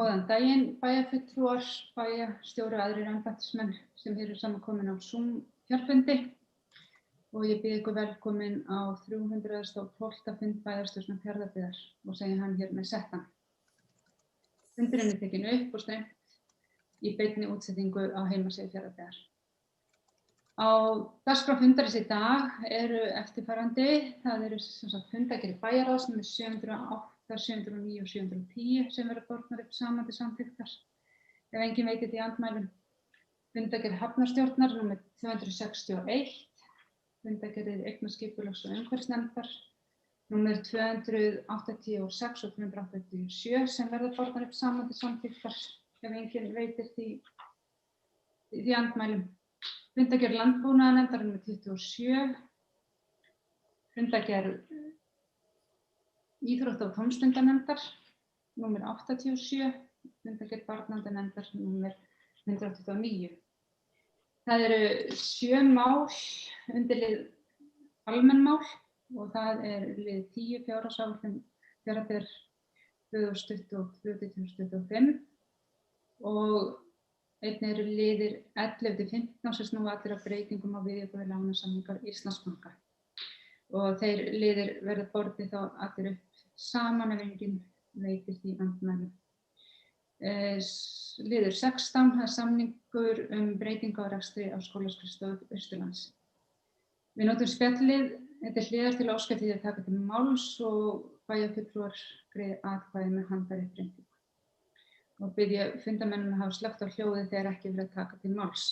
Góðan daginn, bæjarfulltrúar, bæjarstjóri og aðrir embættismenn sem eru samankomin á Zoom-fjarfundi og ég býð ykkur velkomin á 312. fund bæjarstjórnar Fjarðabyggðar og segi hann hér með settan. Fundurinn er tekin upp og streymt í beinni útsetningu á heimasíðu Fjarðabyggðar. Á dagskrá fundarins í dag eru eftirfarandi. Það eru fundargerðir bæjarráðs nr. 708, 709 og 710 sem verða bornar upp saman til samþykktar ef enginn veitir því andmælum. Fundargerð hafnarstjórnar nr. 261, fundargerðir eignaskipulags- og umhverfisnefndar nr. 286 og 287 sem verða bornar upp saman til samþykktar ef enginn veitir því andmælum. Fundargerð landbúnaðarnefndar nr. 27, fundargerð íþrótta- og tómstundanefndar nr. 87, fundargerð barnaverndarnefndar nr. 129. Það eru 7 mál undir lið almenn mál og það er lið 10 fjárhagsáætlun Fjarðabyggðar 2022-2025 og einnig eru liðir 11-15 sem snúa allir að breytingum á viðauka við lánasamninga Íslandsbanka og þeir liðir verða bornir þá allir upp saman ef enginn veitir því andmælum. Liður 16, það er samningur breytingu á rekstri á skólaskrifstofu Austurlands. Við notum spjallið til hliðar til að óska því að taka til máls og bæjarfulltrúar greiði atkvæði með handaréttindi. Og bið ég fundarmennina að hafa slökkt á hljóðið þegar ekki verið að taka til máls.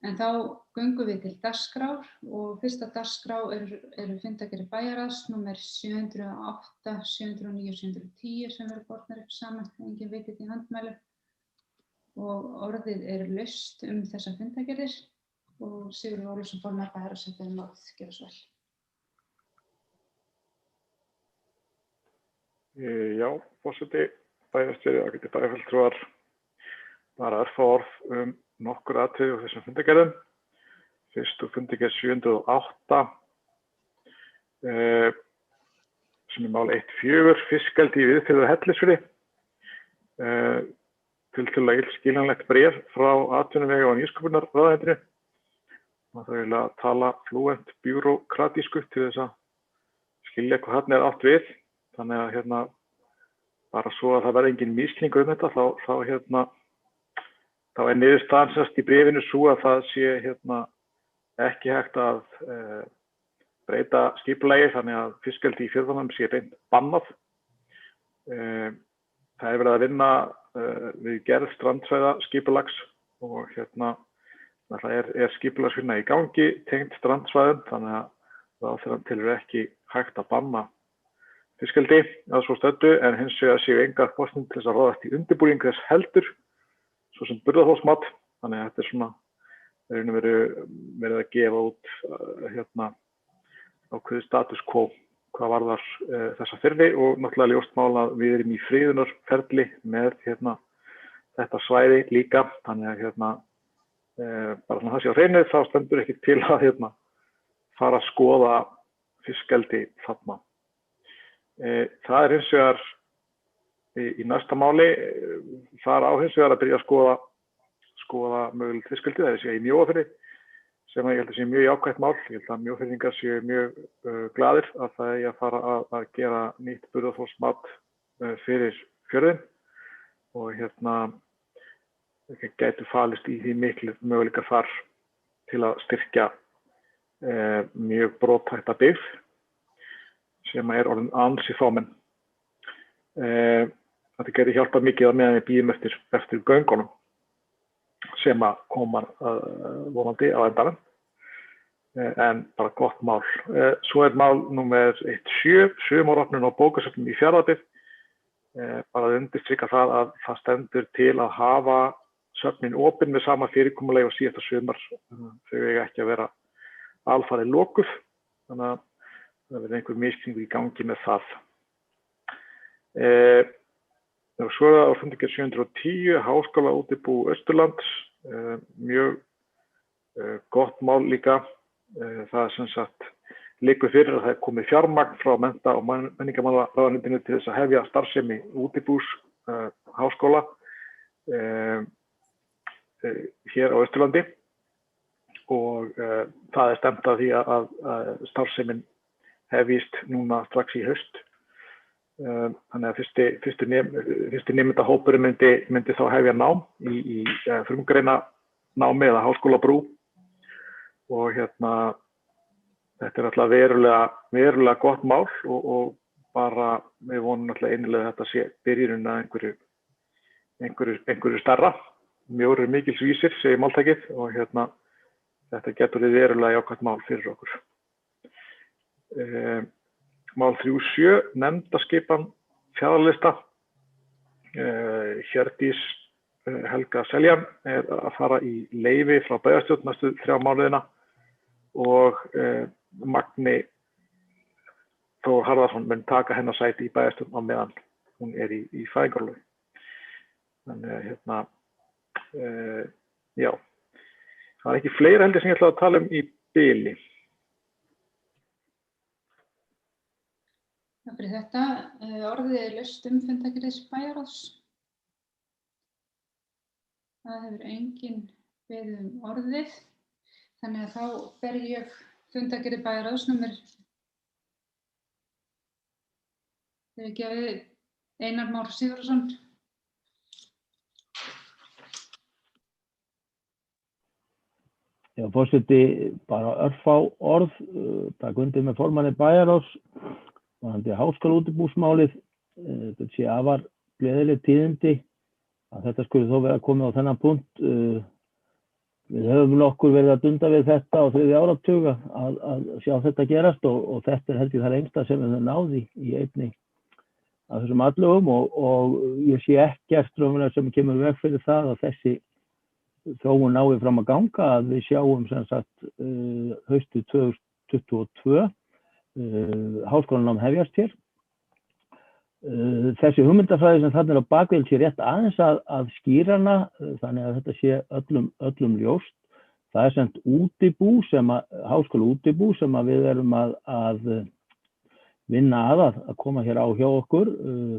En þá göngum við til dagskrár og fyrsta dagskrá eru fundargerðir bæjarráðs nr. 708, 709 og 710 sem verða bornar upp saman, enginn veitir því andmælum. Og orðið er laust þessar fundargerðir og Sigurður Ólafsson formaður bæjarráðs hefur orðið, gjörðu svo vel. Já, forseti. Bæjarstjóri og ágætir bæjarfulltrúar, bara örfá orð nokkur atriði á þessum fundargerðum. Fyrst og fundargerð 708 sem er mál 1.4, fiskeldi í Viðfirði og Hellisfirði. Tiltölulega illskiljanlegt bréf frá atvinnuvega- og nýsköpunarráðuneytinu. Það þarf að tala flúent bjúrókratísku til þess að skilja hvað þarna er átt við. Þannig að bara svo að það verði engin misskilningur þetta, þá er niðurstaðan í bréfinu svo að það sé ekki hægt að breyta skipulagi þannig að fiskeldi í fjörðunum sé beint bannað. Það er verið að vinna við gerð strandsvæða skipulags og það er skipulagsvinna í gangi tengt strandsvæðum þannig að ráðherrann telur ekki hægt að banna fiskeldi að svo stöddu en hins vegar séu engar forsendur til þess að ráðast í undirbúning þess heldur, svo sem burðarþolsmat. Þannig að þetta er verið að gefa út ákveðið status quo hvað varðar þessa firði og náttúrulega ljóst mál að við erum í friðunarferli með þetta svæði líka. Þannig að bara það sé á hreinu þá stendur ekki til að fara að skoða fiskeldi þarna. Það er hins vegar í næsta máli, þar á hins vegar að byrja að skoða mögulegt fiskeldi, það er í Mjóafirði, sem ég held að sé mjög jákvætt mál. Ég held að Mjófirðingar séu mjög glaðir að það eigi að fara að gera nýtt burðarþolsmat fyrir fjörðinn og gætu falist í því miklu möguleikar þar til að styrkja mjög brothætta byggð sem er orðin ansi fámenn. Þetta gæti hjálpað mikið á meðan við bíðum eftir göngunum sem að koma vonandi á endanum, en bara gott mál. Svo er mál nr. 1.7, sumaropnun á bókasöfnum í Fjarðabyggð. Bara að undirstrika það að það stendur til að hafa söfnin opin með sama fyrirkomulagi og síðasta sumar. Þau eiga ekki að vera alfarið lokuð, þannig að það verður einhver misskilningur í gangi með það. Svo er það á fundargerð 710, háskólaútibú Austurlands, mjög gott mál líka. Það liggur fyrir að það er komið fjármagn frá mennta- og menningarmálaráðuneytinu til þess að hefja starfsemi útibús háskóla hér á Austurlandi og það stefnt að því að starfsemin hefjist núna strax í haust. Þannig að fyrsti nemendahópurinn myndi þá hefja nám í frumgreina námi eða háskólabrú og þetta alltaf verulega gott mál og bara við vonum alltaf einilega þetta sé byrjunin að einhverju stærra. Mjór mikils vísir, segir máltækið og þetta getur verulega jákvætt mál fyrir okkur. Mál 3.7, nefndaskipan fjaðarlista. Hjördís Helga Seljan að fara í leyfi frá bæjarstjórn næstu 3 mánuðina og Magni Þór Harðarsson mun taka hennar sæti í bæjarstjórn á meðan hún í fæðingarorlofi. Þannig já, það ekki fleira heldur sem ég ætla að tala í bili. Takk fyrir þetta. Orðið laust fundargerðis bæjarráðs. Það hefur enginn beðið orðið. Þannig að þá ber ég fundargerð bæjarráðs númer Einar Már Sigurðsson. Já, forseti, bara örfá orð, takk undir með formanni bæjarráðs, varðandi háskólaútibúsmálið. Þetta sé afar gleðileg tíðindi að þetta skuli þó vera komið á þennan punkt. Við höfum nokkur verið að dunda við þetta á 3. áratug að sjá þetta gerast og þetta held ég það lengsta sem við höfum náð í einni af þessum atlögum og ég sé ekkert raunverulega sem kemur veg fyrir það að þessi þróun nái fram að ganga að við sjáum sem sagt haustið 2022 háskólanám hefjast hér. Þessi hugmyndafræði sem þarna á bakvið sé rétt aðeins að skýra hana þannig að þetta sé öllum ljóst. Það sem útibú háskóla útibú sem við erum að vinna að koma hér á hjá okkur.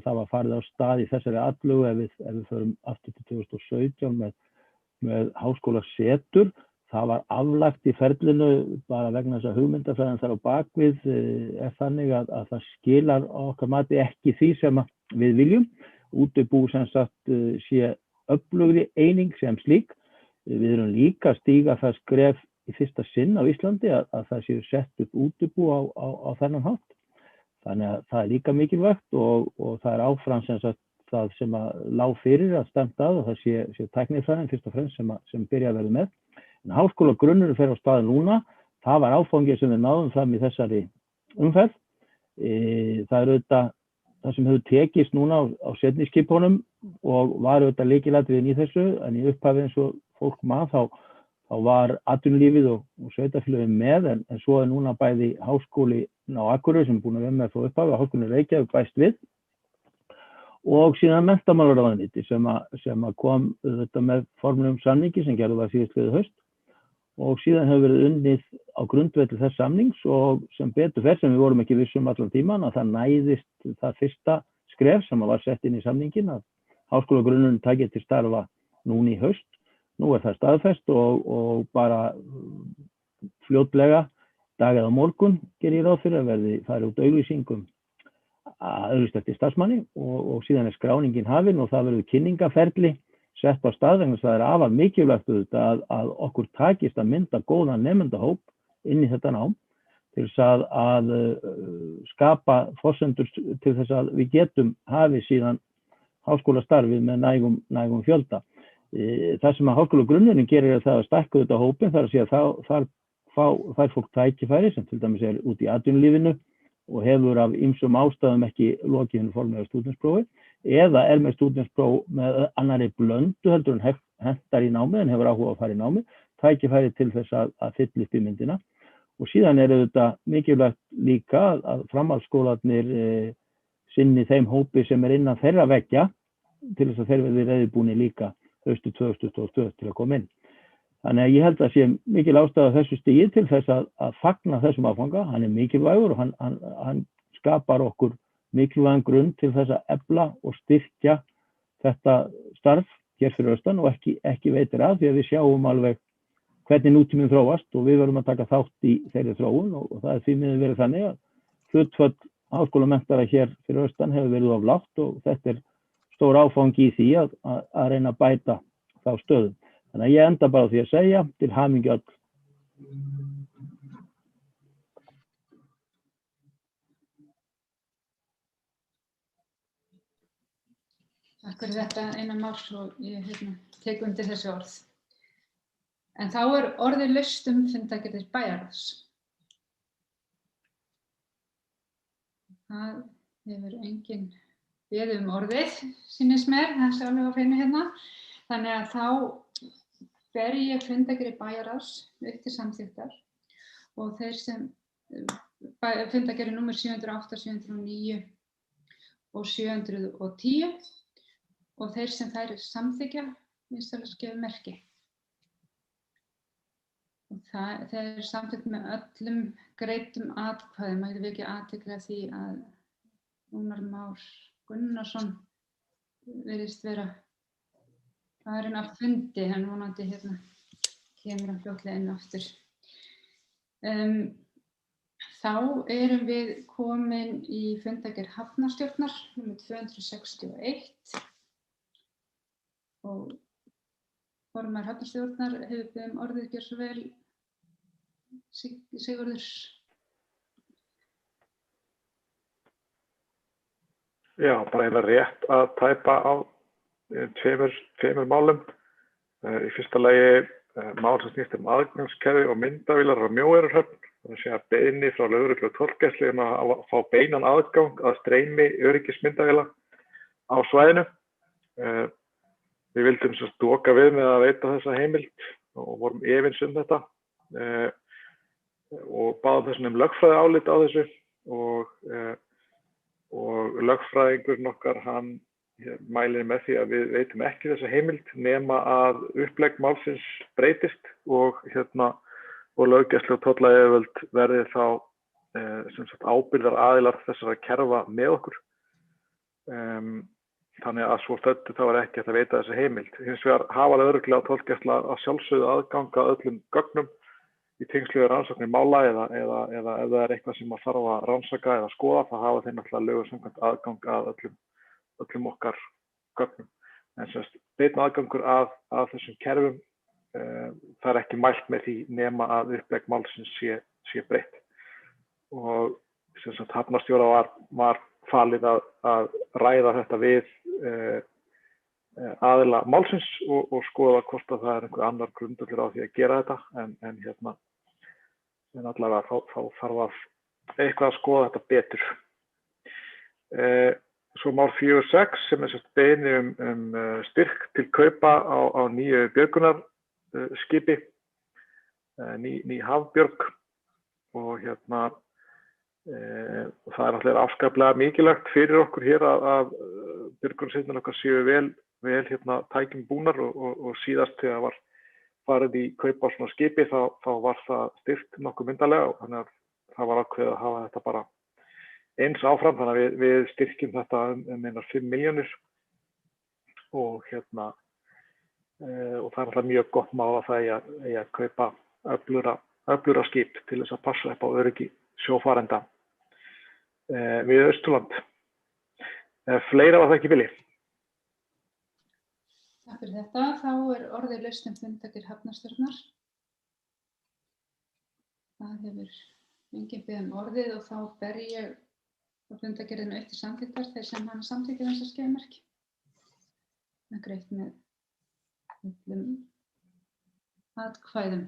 Það var farið á stað í þessari atlögu ef við förum aftur til 2017 með háskólasetur. Það var aflagt í ferlinu bara vegna þess að hugmyndafræðin þar á bakvið þannig að það skilar okkar mati ekki því sem við viljum. Útibú sem sagt sé öflugri eining sem slík. Við erum líka að stíga það skref í fyrsta sinn á Íslandi að það séu sett upp útibú á þennan hátt. Þannig að það líka mikilvægt og það áfram sem sagt það sem lá fyrir að stefnt að og það sé tæknifræðin fyrst og fremst sem byrja að verða með. En háskólagrunnurinn fer á stað núna. Það var áfangið sem við náðum fram í þessari umferð. Það auðvitað það sem hefur tekist núna á seinni skipunum og var auðvitað lykilatriðin í þessu en í upphafi eins og fólk þá var atvinnulífið og sveitarfélögin með en svo núna bæði háskóli á Akureyri sem búin að vera með frá upphafi og háskólinn í Reykjavík bæst við. Og síðan menntamálaráðuneyti sem kom þetta með formlegum samningi sem gerði var síðastliðið haust og síðan hefur verið unnið á grundvelli þess samnings og sem betur fer sem við vorum ekki vissum allan tíman að það næðist það fyrsta skref sem var sett inn í samningin að háskólagrunnurinn taki til starfa núna í haust. Nú það staðfest og bara fljótlega dag eða morgun gerir ég ráð fyrir að verði farið út auglýsingum auglýst eftir starfsmanni og síðan skráningin hafin og það verður kynningaferli sett á stað vegna þess að það afar mikilvægt að okkur takist að mynda góðan nemendahóp inn í þetta nám til þess að skapa forsendur til þess að við getum hafið síðan háskólastarfið með nægum fjölda. Það sem að háskólagrunnurinn gerir það að stækka þetta hópin þar að segja þar fær fólk tækifæri sem til dæmis út í atvinnulífinu og hefur af ýmsum ástæðum ekki lokið hinu formlega stúdentsprófi eða með stúdentspróf með annarri blöndu heldur en hentar í námi en hefur áhuga að fara í námi, tækifæri til þess að fylla upp í myndina. Og síðan þetta mikilvægt líka að framhaldsskólarnir sinni þeim hópi sem innan þeirra veggja til þess að þeir verði reiðubúnir líka haustið 2022 til að koma inn. Þannig að ég held að sé mikil ástæða þessu stigi til þess að fagna þessum áfanga. Hann mikilvægur og hann skapar okkur mikilvægan grunn til þess að efla og styrkja þetta starf hér fyrir austan og ekki veitir af því að við sjáum alveg hvernig nútíminn þróast og við verðum að taka þátt í þeirri þróun og það er því miður verið þannig að hlutfall háskólamenntaðra hér fyrir austan hefur verið of lágt og þetta er stór áfangi í því að reyna að bæta þá stöðu. Þannig að ég enda bara á því að segja til hamingju öll. Takk fyrir þetta Einar Már og ég tek undir þessi orð. En þá er orðið laust fundargerðir bæjarráðs. Það hefur enginn beðið orðið, sýnist mér, það sé alveg á hreinu hérna. Þannig að þá ber ég fundargerðir bæjarráðs upp til samþykktar og þeir sem fundargerðir númer 708, 709 og 710 og þeir sem þær samþykkja vinsamlegast gefa merki. Þeir eru samþykkt með öllum greiddum atkvæðum. Ég vekja athygli á því að Rúnar Már Gunnarsson virðist vera farinn af fundi, en vonandi kemur hann fljótlega inn aftur. Þá erum við komin í fundargerð hafnarstjórnar númer 261 og formaður hafnarstjórnar hefur beðið orðið, gjör svo vel, Sigurður. Já, bara eiginlega rétt að tæpa á tveimur málum. Í fyrsta lagi mál sem snýst aðgangskerfi og myndavélar á Mjóeyrarhöfn. Það sé að beiðni frá lögreglu og tollgæslu að fá beinan aðgang að streymi öryggismyndavéla á svæðinu. Við vildum doka við með að veita þessa heimild og vorum efins þetta og báðum þessum lögfræðiálit á þessu og lögfræðingurinn okkar hann mælir með því að við veitum ekki þessa heimild nema að upplegg málsins breytist og löggæslu og tollayfirvöld verði þá ábyrgðaraðilar þessara kerfa með okkur. Þannig að svo stöddu þá ekki hægt að veita þessa heimild. Hins vegar hafa lögregla og tollgæsla að sjálfsögðu aðgang að öllum gögnum í tengslu við rannsóknir mála eða ef það er eitthvað sem að þarf að rannsaka eða skoða, þá hafa þeir náttúrulega lögum samkvæmt aðgang að öllum okkar gögnum. En beinn aðgangur að þessum kerfum, það er ekki mælt með því nema að upplegg málsins sé breytt. Og hafnarstjóra var falið að ræða þetta við aðila málsins og skoða hvort að það er einhver annar grundvöllur á því að gera þetta en allavega þá þarf að eitthvað að skoða þetta betur. Svo mál 46 sem er beiðni styrk til kaupa á nýju björgunarskipi, ný hafbjörg og og það er náttúrulega afskaplega mikilvægt fyrir okkur hér að björgunarsveitirnar okkar séu vel tækjum búnar og síðast þegar var farið í kaup á svona skipi þá var það styrkt nokkuð myndarlega og þannig að það var ákveðið að hafa þetta bara eins áfram, þannig að við styrkjum þetta 5 milljónir og og það er alltaf mjög gott mál að það eigi að kaupa öflugra skip til þess að passa upp á öryggi sjófarenda við Austurland. Fleira var það ekki vilji. Takk fyrir þetta. Þá er orðið laust fundargerð hafnarstjórnar. Það hefur enginn beðið orðið og þá ber ég fundargerðina upp til samþykktar þeir sem hana samþykkja þessar skeiðmerki. Það er greitt með öllum atkvæðum.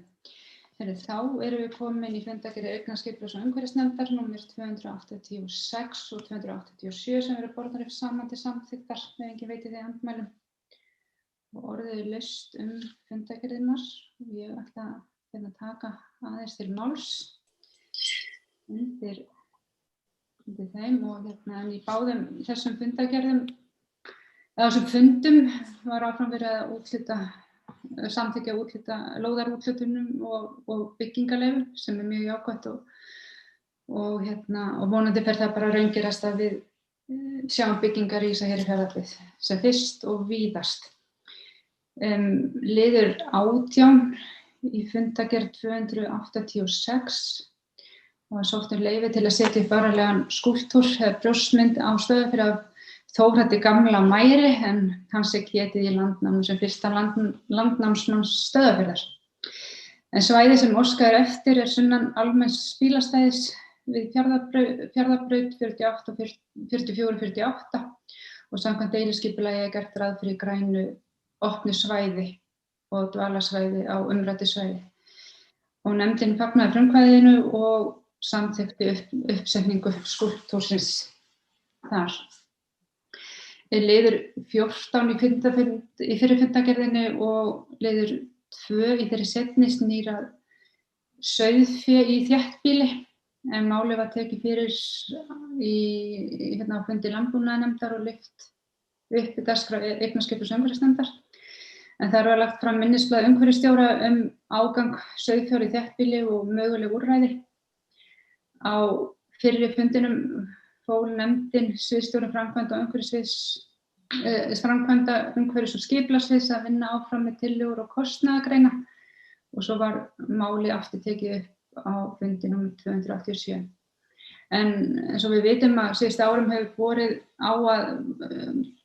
Þá erum við komin í fundargerð eignarskipulags- og umhverfisnefndar númer 286 og 287 sem eru bornar upp saman til samþykktar ef enginn veiti því andmælum. Og orðið er laust fundargerðirnar og ég ætla að taka aðeins til máls undir þeim og en í báðum þessum fundargerðum eða þessum fundum var áfram verið að samþykkja lóðarúthlutunum og byggingarleyfum sem er mjög jákvætt og vonandi fer það bara að raungerast að við sjáum byggingar rísa hér í Fjarðabyggð sem fyrst og víðast. Liður 18 í fundargerð 286 og sótt leyfi til að setja upp varanlegan skúlptúr eða brjóstmynd á Stöðvarfirði af Þórhalli gamla mæri en hans getið í landnámi sem fyrsta landnámsmanns Stöðvarfjarðar. En svæði sem óskað eftir sunnan almenns bílastæðis við Fjarðabraut 48 og 44-48 og samkvæmt deiliskipulagi gert ráð fyrir grænu opnu svæði og dvalarsvæði á umræddu svæði. Og nefndin fagnaði frumkvæðinu og samþykkti uppsetningu skúlptúrsins þar. Liður 14 í fyrri fundargerðinni og liður 2 í þeirri seinni snýr að sauðfé í þéttbýli en málið var tekið fyrir á fundi landbúnaðarnefndar og lyft upp í dagskrá eignaskipunar- og umhverfisnefndar. En þar var lagt fram minnisblað umhverfisstjóra ágang sauðfjár í þéttbýli og möguleg úrræði. Á fyrri fundinum fól nefndin sviðsstjóra framkvæmda umhverfis- og skipulagssviðs að vinna áfram með tillögur og kostnaðargreina og svo var málið aftur tekið upp á fundi númer 287. En eins og við vitum að síðustu árum hefur borið á að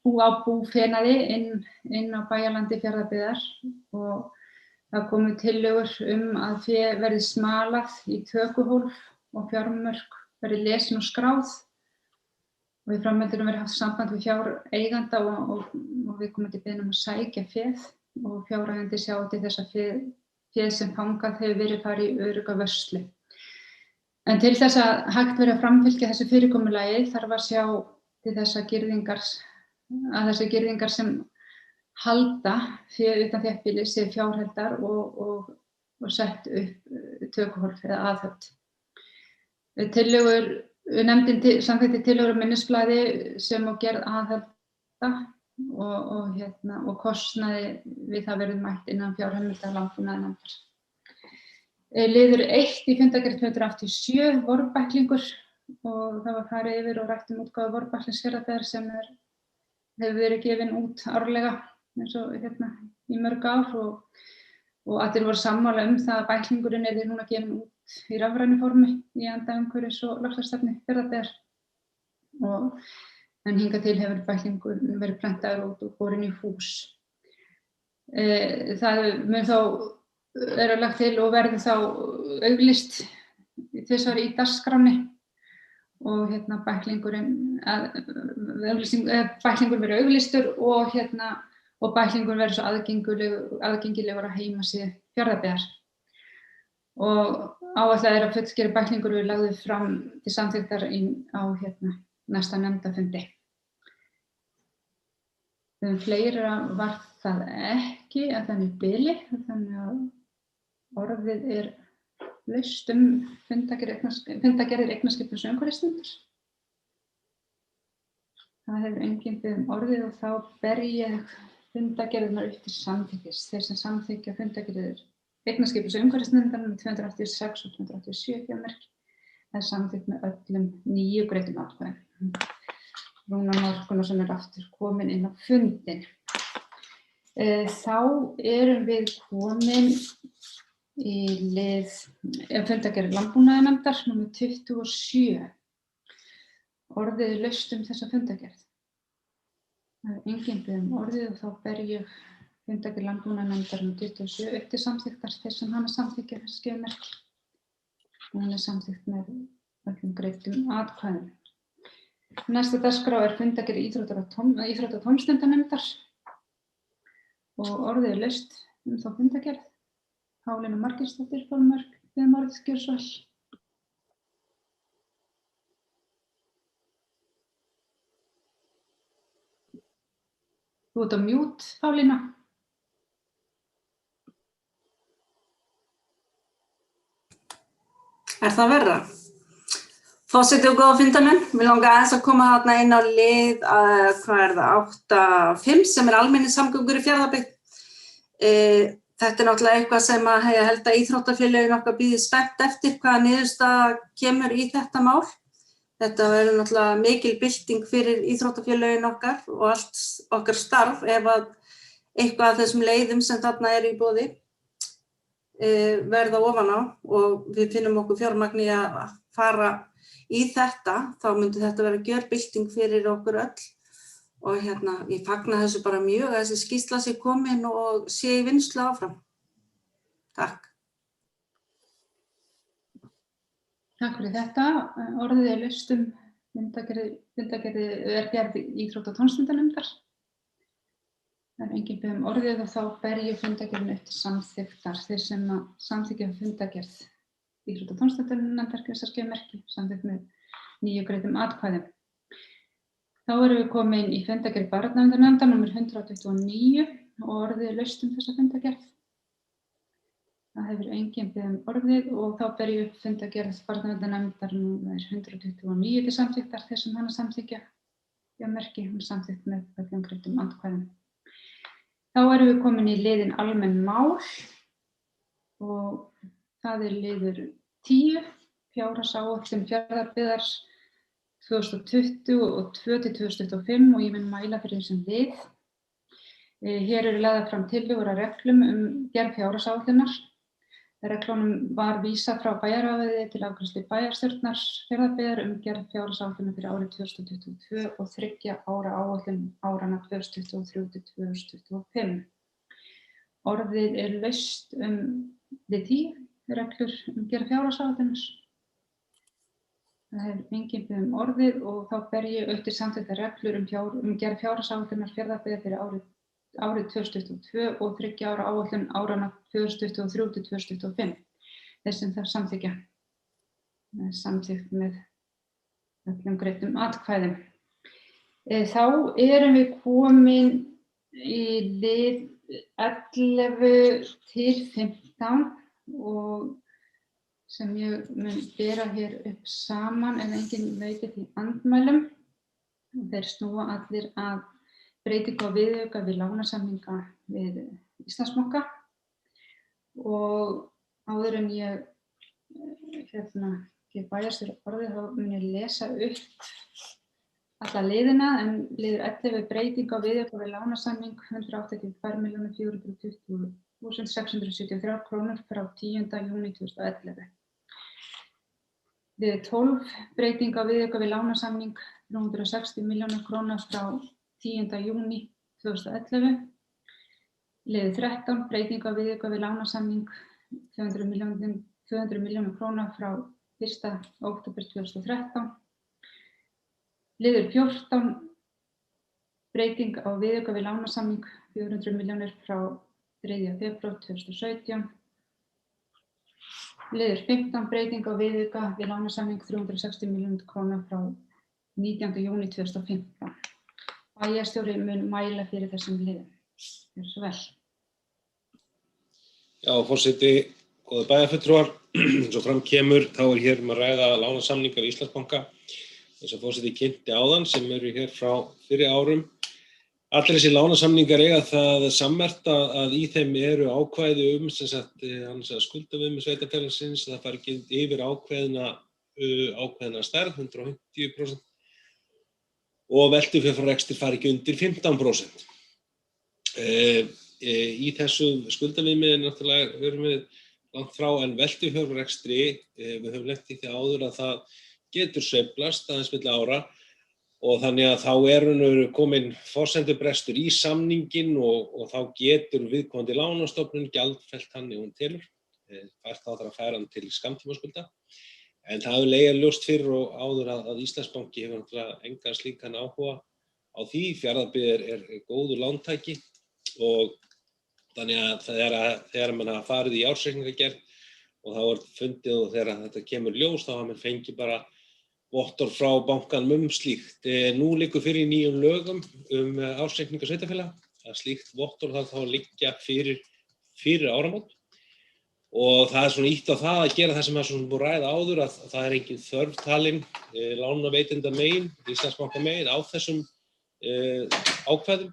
búa á búfénaði inn á bæjarlandi Fjarðabyggðar og það komu tillögur að fé verði smalað í tökuhólf og fjármörk verði lesin og skráð. Og í framhaldinu verði haft samband við fjáreiganda og við komum til beðin að sækja féð og fjáreigandi sjá til þess að féð sem fangað hefur verið farið í örugga vörslu. En til þess að hægt verði að framfylgja þessu fyrirkomulagi þarf að sjá til þess að þessar girðingar sem halda féð utan þéttbýli séu fjárheldar og sett upp tökuhólf eða aðhöfn. Nefndin samþykkti tillögur minnisblaði sem og gerð aðhalda og kostnaði við það verið mætt innan fjárheimilda landbúnaðarnefndar. Liður 1 í fundargerð 287 vorbæklingur og það var farið yfir og rætt útgáfu vorbæklings Fjarðabyggðar sem hefur verið gefin út árlega eins og í mörg ár og allir voru sammála það að bæklingurinn yrði núna gefin út í rafrænu formi í anda umhverfis- og loftslagsstefnu Fjarðabyggðar en hingað til hefur bæklingurinn verið prentaður út og borinn í hús. Það mun þá lagt til og verður þá auglýst tvisvar í dagskránni og bæklingurinn verður auglýstur og bæklingurinn verður svo aðgengilegur á heimasíðu Fjarðabyggðar. Og áætlað að fullgerður bæklingur verður lagður fram til samþykktar á næsta nefndarfundi. Fleira var það ekki að þannig bili, þannig að orðið laust fundargerðir eignaskipunar- og umhverfisnefndar. Það hefur enginn beðið orðið og þá ber ég fundargerðirnar upp til samþykkis. Þeir sem samþykkja fundargerðir eignaskipunar- og umhverfisnefndar nr. 286 og 287 fjarmerki. Það samþykkt með öllum 9 greiddum atkvæðum. Rúnar Már Gunnarsson aftur komin inn á fundinn. Þá erum við komin í lið fundargerð landbúnaðarnefndar nr. 27. Orðið laust þessa fundargerð. Það er enginn beðið orðið og þá ber ég fundargerð landbúnaðarnefndar nr. 27 upp til samþykktar þeir sem hana samþykkja þessi skeiðmerki. Hún samþykkt með öllum greiddum atkvæðum. Næsta dagskrá fundargerð íþrótta- og tómstundanefndar og orðið laust þá fundargerð. Pálína Margeirsdóttir formaður, orðið gjörðu svo vel. Þú ert á mute, Pálína. Það verra? Forseti og góða fundarmenn, við langar aðeins að koma þarna inn á lið 8.5 sem almenningssamgöngur í Fjarðabyggð. Þetta náttúrulega eitthvað sem ég held að íþróttafélögin okkar bíði spennt eftir hvaða niðurstaða kemur í þetta mál. Þetta verður náttúrulega mikil bylting fyrir íþróttafélögin okkar og allt okkar starf ef að eitthvað af þessum leiðum sem þarna í boði verða ofan á og við finnum okkur fjármagn í að fara í þetta, þá myndi þetta vera gjörbylting fyrir okkur öll og ég fagna þessu bara mjög að þessi skýrsla sé komin og sé í vinnslu áfram. Takk. Takk fyrir þetta. Orðið laust fundargerð gerð íþrótta- og tómstundanefndar. Það enginn beðið orðið og þá ber ég fundargerðina upp til samþykktar. Þeir sem samþykkja fundargerð íþrótta- og tómstundanefndar merki samþykkt með 9 greiddum atkvæðum. Þá erum við komin í fundargerð barnaverndarnefndar nr. 129 og orðið laust þessa fundargerð. Það hefur enginn beðið orðið og þá ber ég upp fundargerð barnaverndarnefndar nr. 129 til samþykktar. Þeir sem hana samþykkja merki samþykkt með öllum greiddum atkvæðum. Þá erum við komin í liðinn almenn mál og það liður 10, fjárhagsáætlun Fjarðabyggðar 2022 til 2025 og ég mun mæla fyrir þessum lið. Hér eru lagðar fram tillögur að reglum gerð fjárhagsáætlunar. Reglunum var vísað frá bæjarráði til afgreiðslu bæjarstjórnar Fjarðabyggðar gerð fjárhagsáætlunar fyrir árið 2022 og 3 ára áætlun áranna 2023 til 2025. Orðið laust lið 10, reglur gerð fjárhagsáætlunar. Það hefur enginn beðið orðið og þá ber ég upp til samþykktar reglur gerð fjárhagsáætlunar Fjarðabyggðar fyrir árið 2022 og 3 ára áætlun áranna 2023 til 2025. Þeir sem það samþykkja. Það samþykkt með öllum greiddum atkvæðum. Þá erum við komin í lið 11 til 15 og sem ég mun bera hér upp saman en enginn veitir því andmælum. Þeir snúa allir að breytingu á viðauka við lánasamninga við Íslandsbanka og áður en ég gef bæjarstjóra orðið þá mun ég lesa upp alla liðina en liður 11 breyting á viðauka við lánasamning 182.420.673 krónur frá 10. júní 2011. Liður 12 breyting á viðauka við lánasamning 360 milljónir króna frá 10. júní 2011. Liður 13 breyting á viðauka við lánasamning 200 milljónir króna frá 1. október 2013. Liður 14 breyting á viðauka við lánasamning 400 milljónir frá 3. febrúar 2017. Liður 15 breyting á viðauka við lánasamning 360 milljónir króna frá 19. júní 2015. Bæjarstjóri mun mæla fyrir þessum liðum. Gjörðu svo vel. Já, forseti, góðir bæjarfulltrúar, eins og fram kemur þá hér að ræða lánasamninga við Íslandsbanka eins og forseti kynnti áðan sem eru hér frá fyrri árum. Allir þessi lánasamningar eiga það sammerkt að í þeim eru ákvæði skuldaviðmið sveitarfélagsins, það fari ekki yfir ákveðna stærð, 150%, og veltufé frá rekstri fari ekki undir 15%. Í þessu skuldaviðmiði náttúrulega erum við langt frá en veltufé frá rekstri, við höfum lent í því áður að það getur sveiflast aðeins milli ára og þannig að þá er komin forsendubrestur í samningin og þá getur viðkomandi lánastofnun gjaldfellt hann ef hún telur, fært þá þarf að færa hann til skammtímaskulda. En það hefur legið ljóst fyrir og áður að Íslandsbanki hefur náttúrulega engan slíkan áhuga á því. Fjarðabyggð er góður lántæki og þannig að þegar mann hafa farið í ársreikningagerð og þá fundið og þegar þetta kemur ljós þá hafa mann fengið bara vottorð frá bankanum slíkt. Nú liggur fyrir í nýjum lögum ársreikninga sveitarfélaga að slíkt vottorð þarf þá að liggja fyrir áramót. Og það er svona ýtt á það að gera það sem er svona búið að ræða áður að það er engin þörf talin lánaveitenda megin, Íslandsbanka megin á þessum ákvæðum.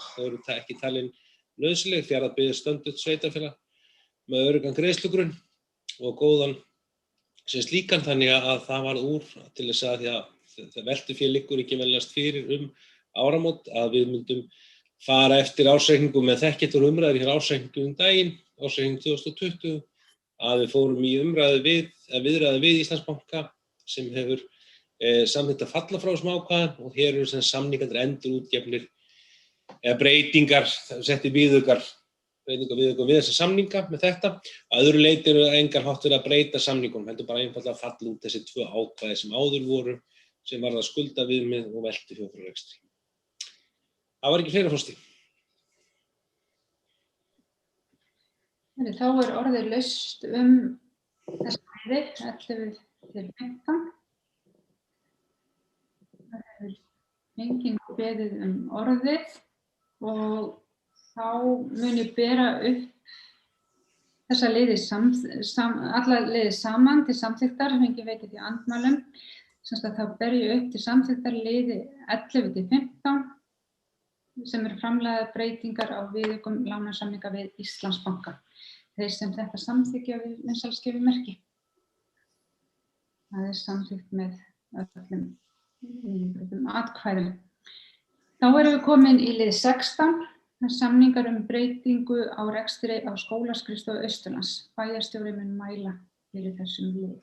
Það eru ekki talin nauðsynleg. Fjarðabyggð er stöndugt sveitarfélag með öruggan greiðslugrunn og góðan sem slíkan, þannig að það varð úr til þess að því að það veltufé liggur ekki veljast fyrir áramót að við myndum fara eftir ársreikningum með þekkjættur umræður hér ársreikningum daginn, ársreikning 2020, að við fórum í viðræði við Íslandsbanka sem hefur samþykkt að falla frá þessum ákvæðum og hér eru sem samningarnir endurútgefnir eða breytingar, settir breytingar við þessa samninga með þetta. Að öðru leyti eru engar hátt verið að breyta samningum, heldur bara einfaldlega að falla út þessi 2 ákvæði sem áður voru, sem varða skuldaviðmið og veltufé frá rekstri. Það var ekki fleira, forseti. Þá orðið laust þessa liði 11 til 15. Það hefur enginn beðið orðið og þá mun ég bera upp þessa liði alla liði saman til samþykktar sem enginn veitir því andmælum. Semst að þá ber ég upp til samþykktar liði 11 til 15 sem eru framlagðar breytingar á viðaukum lánasamninga við Íslandsbanka. Þeir sem þetta samþykkja við vinsælsgefi merki. Það samþykkt með öllum atkvæðum. Þá erum við komin í lið 16 með samningar breytingu á rekstri á skólaskrifstofu Austurlands. Bæjarstjóri mun mæla fyrir þessum lið.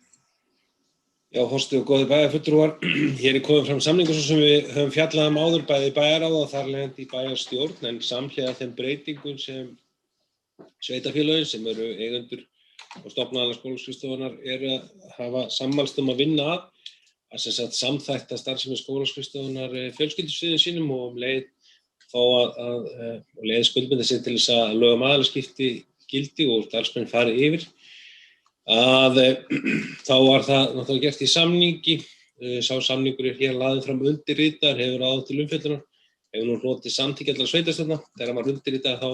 Já, forseti og góðir bæjarfulltrúar, hér komið fram samningur sem við höfum fjallað áður bæði í bæjarráði og þar leiðandi í bæjarstjórn, en samhliða þeim breytingum sem sveitarfélögin sem eru eigendur og stofnanir skólaskrifstofunnar eru að hafa sammælst að vinna að sem sagt samþætta starfsemi skólaskrifstofunnar fjölskyldusviðum sínum og leið skuldbindið sig til þess að lög aðilaskipti gildi og starfsmenn fari yfir. Þá var það náttúrulega gert í samningi, sá samningur hér laðinn fram undirritaður, hefur áður til umfjöllunar, hefur nú hlotið samþykki allra sveitarstjórna. Þegar hann var undirritaður þá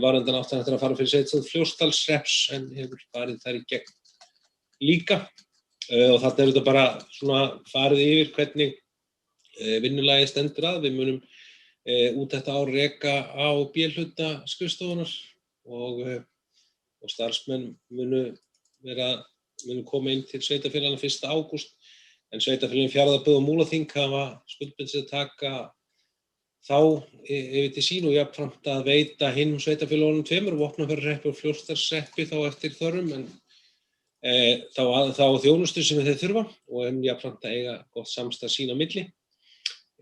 var undan átt að fara fyrir sveitarstjórn Fljótsdalshrepps en hefur farið þar í gegn líka. Og þarna er þetta bara svona farið yfir hvernig vinnulagið stendur að. Við munum út þetta ár reka á B-hluta skrifstofunnar og starfsmenn munu koma inn til sveitarfélaganna 1. ágúst, en sveitarfélögin Fjarðabyggð og Múlaþing hafa skuldbundið sig að taka þá yfir til sín og jafnframt að veita hinum sveitarfélögunum 2, Vopnafjarðarhreppi og Fljótsdalshreppi þá eftir þörfum, en þá þjónustu sem þeir þurfa og jafnframt að eiga gott samstarf sín á milli.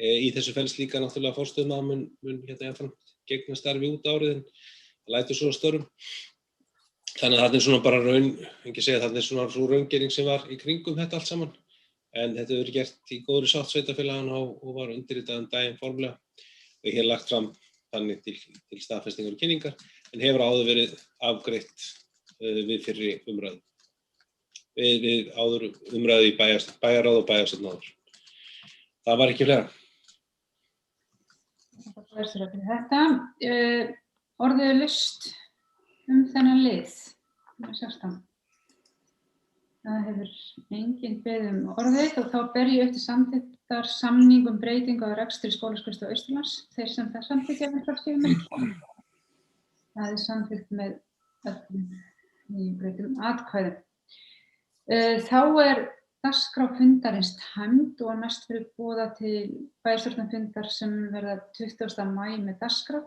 Í þessu felst líka náttúrulega forstöðumaður mun jafnframt gegna starfi út árið en lætur svo að störfum. Þannig að þetta svona bara þetta svona svo raungering sem var í kringum þetta allt saman. En þetta hefur verið gert í góðri sátt sveitarfélagana og var undirritað daginn formlega og hér lagt fram þannig til staðfestingar og kynningar, en hefur áður verið afgreitt við fyrri umræðu. Við áður umræðu í bæjarráð og bæjarstjórn áður. Það var ekki fleira. Þetta orðið laust þennan lið, 16. Það hefur enginn beðið orðið og þá ber ég upp til samþykktar samning breytingu á rekstri skólaskrifstofu Austurlands. Þeir sem það samþykkja vinsælsgefi merki. Það samþykkt með öllum breytingum atkvæðum. Þá dagskrá fundarins tæmd og næst fyrir boða til bæjarstjórnarfundar sem verða 20. maí með dagskrá.